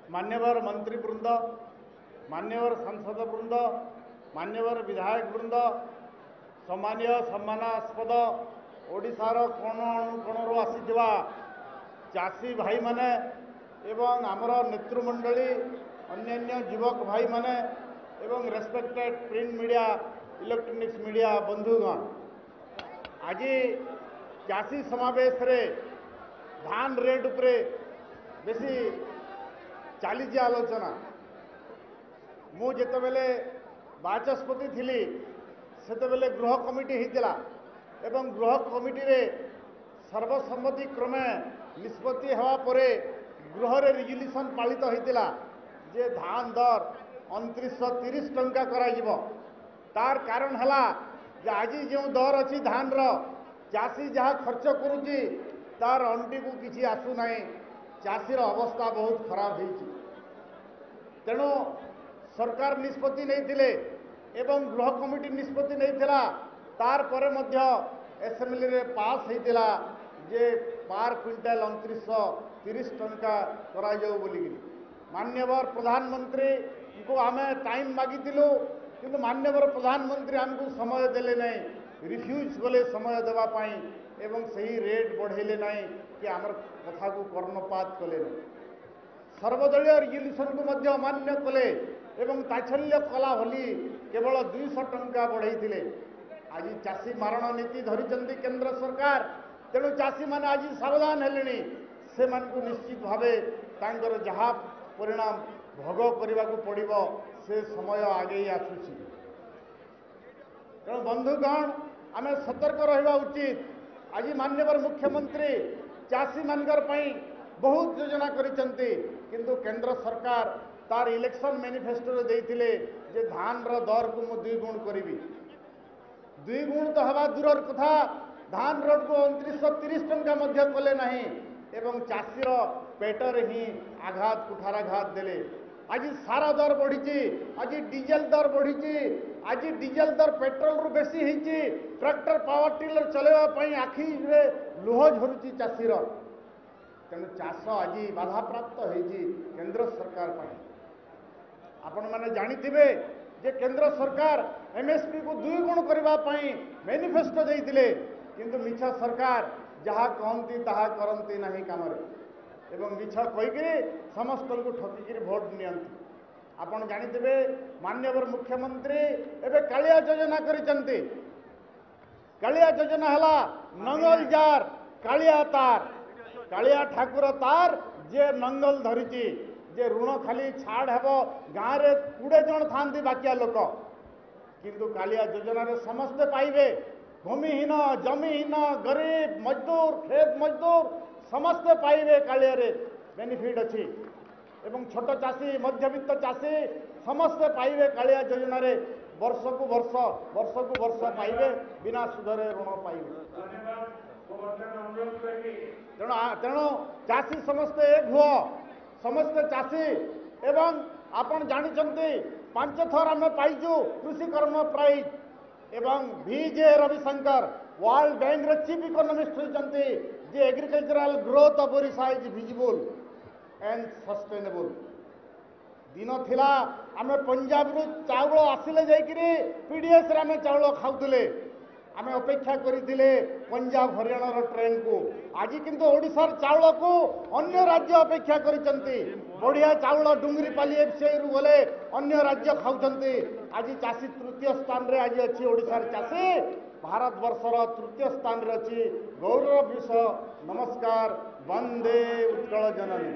मान्यवर मंत्रीवृंद, मान्यवर सांसद वृंद, मान्यवर विधायक वृंद, सम्मानीय सम्मानास्पद ओडिशार कोण अनुकोणरू आसीथिबा चाषी भाई माने एवं आमर नेतृमंडली अन्यान्य युवक भाई माने एवं respected print media electronics media बंधुगण, आज चाषी समावेश रे धान रेट उपरे बेसी चली आलोचना। मु जेतेबेले बाचस्पति थिली सेतेबेले गृह कमिटी होइतिला एवं गृह कमिटी रे सर्वसम्मति क्रमे निष्पत्ति हेबा परे गृह रे रिजोल्यूशन पालित होइतिला जे धान दर 2930 टंका कराइबो। तार कारण हला जे आज जो दर अछि धान रो चाषी जहाँ खर्च करुची तार अंटी को किसी आसु ना, चाषीर अवस्था बहुत खराब होइछि। तेणु सरकार निष्पत्ति नहीं एवं गृह कमिटी निष्पत्ति नहीं तार परे मध्य एसेम्बली रे पास होइतिला जे पार क्विंटाल 2930 टंका करा जाऊ बोली। मान्यवर प्रधानमंत्री को आमे टाइम मागिथिलु किंतु मान्यवर प्रधानमंत्री हमको समय देले नहीं, रिफ्यूज कले समय देवा पाई एवं सही रेट बढ़ेले नहीं कि आमर कथा को कर्णपात कले नहीं। सर्वदलीय रिजोल्यूशन को मध्य मान्य कले एवं ताच्छल्य कला भली केवल 200 टंका बढ़ाई। आज चाषी मारण नीति धरिचंदी केंद्र सरकार, तेणु चाषी माने आज सावधान हेलेनी, से मानकु निश्चित भावे तांकर जहाँ परिणाम भोग करने को पड़िबो से समय आगे आसुची। तेणु बंधुगण आमे सतर्क रहिबा उचित। आज मान्यवर मुख्यमंत्री चाषी मानकर पई बहुत योजना करिसंती किंतु केंद्र सरकार तार इलेक्शन मैनिफेस्टो देइथिले जे धान रो दर को मु 2 गुण करिवि। 2 गुण तो हवा दूर कथा, धान रेट को 2930 टंका मध्य कले नहीं एवं चाषीर पेटर ही आघात कुठाराघात देले। आज सारा दर बढ़ी, आज डीजेल दर बढ़ी, आज डीजेल दर पेट्रोल रु बेसी होइछि। ट्रैक्टर पावर टिलर चलेवा पई आखि रे लुह झरुची चाषीर। तेणु चाष आज बाधा प्राप्त होइछि केंद्र सरकार पई। आपण माने जानिथिबे जे केंद्र सरकार एमएसपी को 2 गुण करबा पई मैनिफेस्टो देइथिले किंतु मिछ सरकार जहाँ कहती ताहा करती नहीं काम एवं मिछ कहीकि समस्त को ठकिकी भोट नियंती। आपण जानिथिबे मान्यवर मुख्यमंत्री एबे कालिया योजना करिसंती। कालिया योजना हला नंगल जार कालिया तार, कालिया ठाकुर तार जे नंगल धरिची जे ऋण खाली छाड़ हेबो गाँव रे 20 जन थांती बाकिया लोक किंतु कालिया योजना रे समस्ते पाइबे। भूमिहीन जमीहीन गरीब मजदूर खेत मजदूर समस्ते पाइबे कालिया रे बेनिफिट अच्छी एवं छोट चाषी मध्यवित्त चाषी समस्ते पाइबे कालिया योजना रे वर्ष को वर्ष पाइबे बिना सुधरे ऋण पाइबे। तेणु चाषी समस्ते एक हुआ, समस्ते चाषी एवं आपण जानिचंती 5 थर आम पाइजु कृषि कर्म प्राइज एवं VJ रविशंकर वर्ल्ड बैंक रे चीफ इकोनॉमिस्ट होइचंती जे agricultural growth of Odisha is visible and sustainable. दिन थिला आमे पंजाब रु चाउल आसिले जाइकिरी पीडीएस रे आमे चाउल खाउतले, आमे अपेक्षा करिथिले पंजाब हरियाणा रो ट्रेन को। आज किंतु ओडिशार चाउल को अन्य राज्य अपेक्षा करिसंती। बढ़िया चाउल डुंगरीपाली एफसीआई रु गले अन्य राज्य खाउचंती। आज चाषी तृतीय स्थान रे आज अच्छी ओडिशार चाषी भारत वर्षर तृतीय स्थान रे अच्छी। गौरव विषय। नमस्कार। वंदे उत्कल जननी।